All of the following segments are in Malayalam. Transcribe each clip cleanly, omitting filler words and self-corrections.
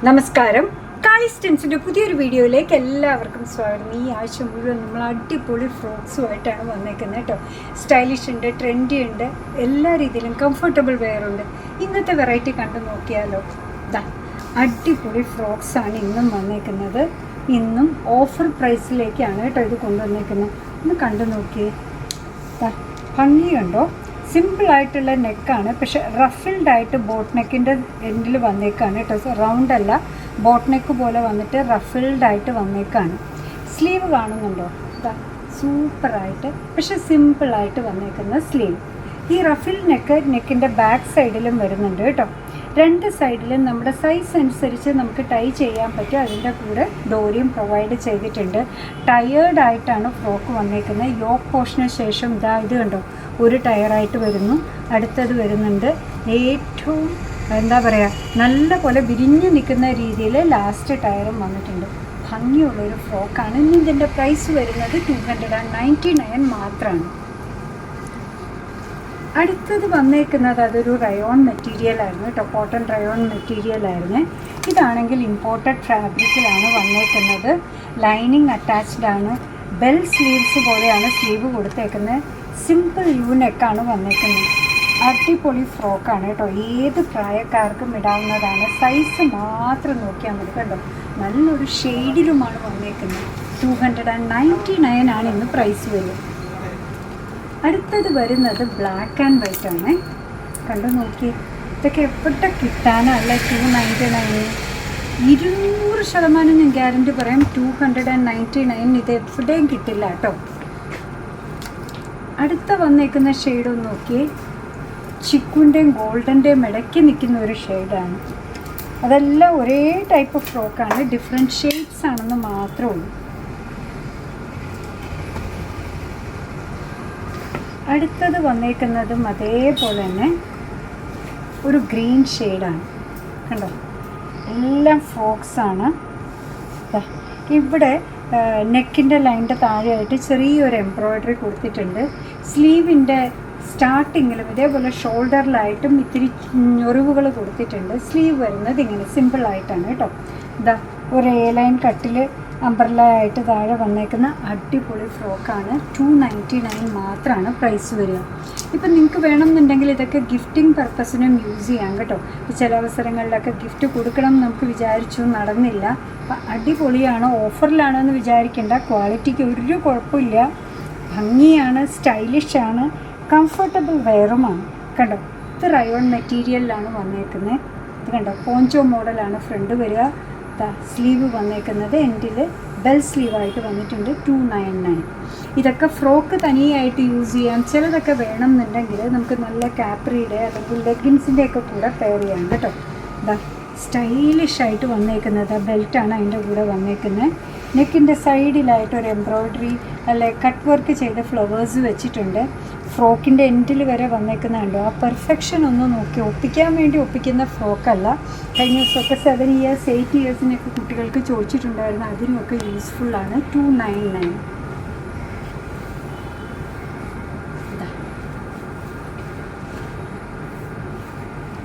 നമസ്കാരം. കാളി സ്റ്റെൻസിൻ്റെ പുതിയൊരു വീഡിയോയിലേക്ക് എല്ലാവർക്കും സ്വാഗതം. ഈ ആഴ്ച മുഴുവൻ നമ്മൾ അടിപൊളി ഫ്രോക്സുമായിട്ടാണ് വന്നേക്കുന്നത് കേട്ടോ. സ്റ്റൈലിഷ് ഉണ്ട്, ട്രെൻഡി ഉണ്ട്, എല്ലാ രീതിയിലും കംഫർട്ടബിൾ വെയർ ഉണ്ട്. ഇന്നത്തെ വെറൈറ്റി കണ്ടു നോക്കിയാലോ. അടിപൊളി ഫ്രോക്സാണ് ഇന്നും വന്നേക്കുന്നത്. ഇന്നും ഓഫർ പ്രൈസിലേക്കാണ് കേട്ടോ ഇത് കൊണ്ടുവന്നേക്കുന്നത്. ഒന്ന് കണ്ടു നോക്കിയേ. ഭംഗിയുണ്ടോ? സിമ്പിളായിട്ടുള്ള നെക്കാണ്, പക്ഷെ റഫിൽഡായിട്ട് ബോട്ട് നെക്കിൻ്റെ എൻഡിൽ വന്നേക്കാണ് കേട്ടോ. റൗണ്ട് അല്ല, ബോട്ട് നെക്ക് പോലെ വന്നിട്ട് റഫിൽഡായിട്ട് വന്നേക്കാണ്. സ്ലീവ് കാണുന്നുണ്ടോ? സൂപ്പറായിട്ട് പക്ഷെ സിമ്പിളായിട്ട് വന്നേക്കുന്ന സ്ലീവ്. ഈ റഫിൽ നെക്കിൻ്റെ ബാക്ക് സൈഡിലും വരുന്നുണ്ട് കേട്ടോ. രണ്ട് സൈഡിലും നമ്മുടെ സൈസ് അനുസരിച്ച് നമുക്ക് ടൈ ചെയ്യാൻ പറ്റും. അതിൻ്റെ കൂടെ ഡോറിയും പ്രൊവൈഡ് ചെയ്തിട്ടുണ്ട്. ടയേർഡായിട്ടാണ് ഫ്രോക്ക് വന്നേക്കുന്നത്. യോക്ക് പോർഷന് ശേഷം ഇത് കണ്ടോ, ഒരു ടയറായിട്ട് വരുന്നു, അടുത്തത് വരുന്നുണ്ട്. ഏറ്റവും എന്താ പറയുക, നല്ല പോലെ വിരിഞ്ഞു നിൽക്കുന്ന രീതിയിൽ ലാസ്റ്റ് ടയറും വന്നിട്ടുണ്ട്. ഭംഗിയുള്ളൊരു ഫ്രോക്കാണ്. ഇനി ഇതിൻ്റെ പ്രൈസ് വരുന്നത് 299 മാത്രമാണ്. അടുത്തത് വന്നേക്കുന്നത് അതൊരു റയോൺ മെറ്റീരിയലായിരുന്നു കേട്ടോ. കോട്ടൺ റയോൺ മെറ്റീരിയലായിരുന്നു. ഇതാണെങ്കിൽ ഇമ്പോർട്ടഡ് ഫാബ്രിക്കിലാണ് വന്നേക്കുന്നത്. ലൈനിങ് അറ്റാച്ച്ഡ് ആണ്. ബെൽ സ്ലീവ്സ് പോലെയാണ് സ്ലീവ് കൊടുത്തേക്കുന്നത്. സിമ്പിൾ യു നെക്കാണ് വന്നേക്കുന്നത്. അടിപൊളി ഫ്രോക്കാണ് കേട്ടോ. ഏത് പ്രായക്കാർക്കും ഇടാവുന്നതാണ്. സൈസ് മാത്രം നോക്കിയാൽ മതി കേട്ടോ. നല്ലൊരു ഷെയ്ഡിലുമാണ് വന്നേക്കുന്നത്. 299 ആണ് ഇന്ന് പ്രൈസ് വരിക. അടുത്തത് വരുന്നത് ബ്ലാക്ക് ആൻഡ് വൈറ്റ് ആണ്. കണ്ടു നോക്കി. ഇതൊക്കെ എവിടെ കിട്ടാനല്ല 299. 200% ഞാൻ ഗ്യാരണ്ടി പറയാം. 299 ഇത് എവിടെയും കിട്ടില്ല കേട്ടോ. അടുത്ത വന്നേക്കുന്ന ഷെയ്ഡ് ഒന്ന് നോക്കിയേ. ചിക്കുൻ്റെയും ഗോൾഡൻ്റെയും ഇടയ്ക്ക് നിൽക്കുന്ന ഒരു ഷെയ്ഡാണ്. അതെല്ലാം ഒരേ ടൈപ്പ് ഫ്രോക്കാണ്, ഡിഫറെൻറ്റ് ഷെയ്ഡ്സ് ആണെന്ന് മാത്രമേ ഉള്ളൂ. അടുത്തത് വന്നേക്കുന്നതും അതേപോലെ തന്നെ ഒരു ഗ്രീൻ ഷെയ്ഡാണ്. കണ്ടോ, എല്ലാം ഫ്രോക്സാണ്. ഇവിടെ നെക്കിൻ്റെ ലൈനിൻ്റെ താഴെയായിട്ട് ചെറിയൊരു എംബ്രോയ്ഡറി കൊടുത്തിട്ടുണ്ട്. സ്ലീവിൻ്റെ സ്റ്റാർട്ടിങ്ങിലും ഇതേപോലെ ഷോൾഡറിലായിട്ടും ഇത്തിരി ഞൊറിവുകൾ കൊടുത്തിട്ടുണ്ട്. സ്ലീവ് വരുന്നത് ഇങ്ങനെ സിമ്പിളായിട്ടാണ് കേട്ടോ. ഒരു എ ലൈൻ കട്ടിൽ അംബ്രല്ല ആയിട്ട് താഴെ വന്നേക്കുന്ന അടിപൊളി ഫ്രോക്കാണ്. 299 മാത്രമാണ് പ്രൈസ് വരിക. ഇപ്പം നിങ്ങൾക്ക് വേണമെന്നുണ്ടെങ്കിൽ ഇതൊക്കെ ഗിഫ്റ്റിംഗ് പർപ്പസിനും യൂസ് ചെയ്യാം കേട്ടോ. ചില അവസരങ്ങളിലൊക്കെ ഗിഫ്റ്റ് കൊടുക്കണം നമുക്ക് വിചാരിച്ചു, നടന്നില്ല. അപ്പം അടിപൊളിയാണ്. ഓഫറിലാണെന്ന് വിചാരിക്കേണ്ട. ക്വാളിറ്റിക്ക് ഒരു കുഴപ്പമില്ല. ഭംഗിയാണ്, സ്റ്റൈലിഷാണ്, കംഫർട്ടബിൾ വെയറുമാണ്. കണ്ടോ, ഇത് റയോൺ മെറ്റീരിയലിലാണ് വന്നേക്കുന്നത്. ഇത് കണ്ടോ, പോഞ്ചോ മോഡലാണ് ഫ്രണ്ട് വരിക. സ്ലീവ് വന്നേക്കുന്നത് എൻഡിൽ ബെൽ സ്ലീവായിട്ട് വന്നിട്ടുണ്ട്. 299. ഇതൊക്കെ ഫ്രോക്ക് തനിയായിട്ട് യൂസ് ചെയ്യാം. ചിലതൊക്കെ വേണമെന്നുണ്ടെങ്കിൽ നമുക്ക് നല്ല കാപ്രിയുടെ അല്ലെങ്കിൽ ലെഗിൻസിൻ്റെ ഒക്കെ കൂടെ പെയർ ചെയ്യാം കേട്ടോ. സ്റ്റൈലിഷായിട്ട് വന്നേക്കുന്നത് ബെൽറ്റാണ് അതിൻ്റെ കൂടെ വന്നേക്കുന്നത്. നെക്കിൻ്റെ സൈഡിലായിട്ട് ഒരു എംബ്രോയ്ഡറി അല്ലെ കട്ട് വർക്ക് ചെയ്ത ഫ്ലവേഴ്സ് വെച്ചിട്ടുണ്ട്. ഫ്രോക്കിൻ്റെ എൻഡിൽ വരെ വന്നേക്കുന്നുണ്ടോ. ആ പെർഫെക്ഷൻ ഒന്ന് നോക്കി. ഒപ്പിക്കാൻ വേണ്ടി ഒപ്പിക്കുന്ന ഫ്രോക്കല്ല. കഴിഞ്ഞ ദിവസമൊക്കെ 7 ഇയേഴ്സ് 8 ഇയേഴ്സിനൊക്കെ കുട്ടികൾക്ക് ചോദിച്ചിട്ടുണ്ടായിരുന്നു. അതിനുമൊക്കെ യൂസ്ഫുള്ളാണ്. 299.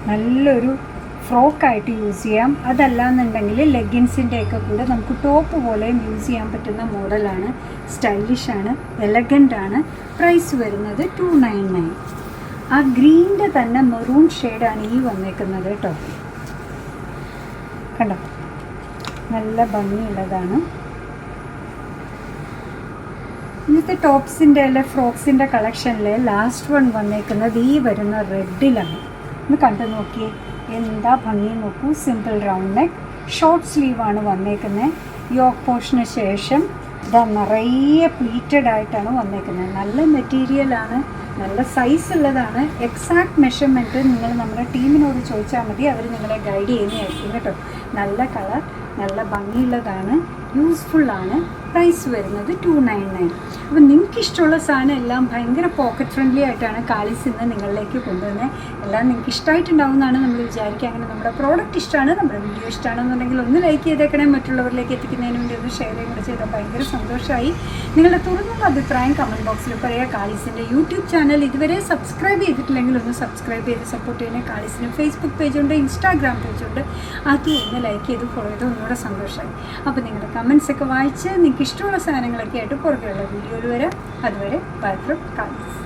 നല്ലൊരു ഫ്രോക്കായിട്ട് യൂസ് ചെയ്യാം. അതല്ലാന്നുണ്ടെങ്കിൽ ലെഗിൻസിൻ്റെയൊക്കെ കൂടെ നമുക്ക് ടോപ്പ് പോലെയും യൂസ് ചെയ്യാൻ പറ്റുന്ന മോഡലാണ്. സ്റ്റൈലിഷാണ്, എലഗൻ്റാണ്. പ്രൈസ് വരുന്നത് 299. ആ ഗ്രീനിൻ്റെ തന്നെ മെറൂൺ ഷെയ്ഡാണ് ഈ വന്നേക്കുന്നത് കേട്ടോ. കണ്ടോ, നല്ല ഭംഗിയുള്ളതാണ്. ഇന്നത്തെ ടോപ്സിൻ്റെ അല്ലെ ഫ്രോക്സിൻ്റെ കളക്ഷനിലെ ലാസ്റ്റ് വൺ വന്നേക്കുന്നത് ഈ വരുന്ന റെഡിലാണ്. ഒന്ന് കണ്ടു നോക്കിയേ, എന്താ ഭംഗി നോക്കൂ. സിമ്പിൾ റൗണ്ട് നെക്ക്, ഷോർട്ട് സ്ലീവാണ് വന്നേക്കുന്നത്. യോക്ക് പോർഷന് ശേഷം നിറയെ പ്ലീറ്റഡ് ആയിട്ടാണ് വന്നേക്കുന്നത്. നല്ല മെറ്റീരിയലാണ്, നല്ല സൈസ് ഉള്ളതാണ്. എക്സാക്ട് മെഷർമെൻറ്റ് നിങ്ങൾ നമ്മുടെ ടീമിനോട് ചോദിച്ചാൽ മതി, അവർ നിങ്ങളെ ഗൈഡ് ചെയ്യുന്നതായിരിക്കും കേട്ടോ. നല്ല കളർ, നല്ല ഭംഗിയുള്ളതാണ്. യൂസ്ഫുള്ളാണ്. പ്രൈസ് വരുന്നത് 299. അപ്പോൾ നിങ്ങൾക്ക് ഇഷ്ടമുള്ള സാധനം എല്ലാം ഭയങ്കര പോക്കറ്റ് ഫ്രണ്ട്ലി ആയിട്ടാണ് കാളിസ് ഇന്ന് നിങ്ങളിലേക്ക് കൊണ്ടുവന്നത്. എല്ലാം നിങ്ങൾക്ക് ഇഷ്ടമായിട്ടുണ്ടാവും എന്നാണ് നമ്മൾ വിചാരിക്കുക. അങ്ങനെ നമ്മുടെ പ്രോഡക്റ്റ് ഇഷ്ടമാണ്, നമ്മുടെ വീഡിയോ ഇഷ്ടമാണെന്നുണ്ടെങ്കിൽ ഒന്ന് ലൈക്ക് ചെയ്തേക്കണേ. മറ്റുള്ളവരിലേക്ക് എത്തിക്കുന്നതിന് വേണ്ടി ഒന്ന് ഷെയർ കൂടെ ചെയ്താൽ ഭയങ്കര സന്തോഷമായി. നിങ്ങളുടെ തുറന്നുള്ള അഭിപ്രായം കമൻറ്റ് ബോക്സിൽ പറയുക. കാളിസിൻ്റെ യൂട്യൂബ് ചാനൽ ഇതുവരെ സബ്സ്ക്രൈബ് ചെയ്തിട്ടില്ലെങ്കിൽ ഒന്ന് സബ്സ്ക്രൈബ് ചെയ്ത് സപ്പോർട്ട് ചെയ്യണേ. കാളിസിന് ഫേസ്ബുക്ക് പേജുണ്ട്, ഇൻസ്റ്റാഗ്രാം പേജുണ്ട്. അതും ഒന്ന് ലൈക്ക് ചെയ്ത് ഫോളോ ചെയ്ത് ഒന്നുകൂടെ സന്തോഷമായി. അപ്പോൾ നിങ്ങളുടെ കമൻറ്റ്സൊക്കെ വായിച്ച് നിങ്ങൾക്ക് ഇഷ്ടമുള്ള സാധനങ്ങളൊക്കെ ആയിട്ട് പുറകെയുള്ള വീഡിയോയിൽ വരാം. അതുവരെ ബൈ ഫ്രം കാളിസ്.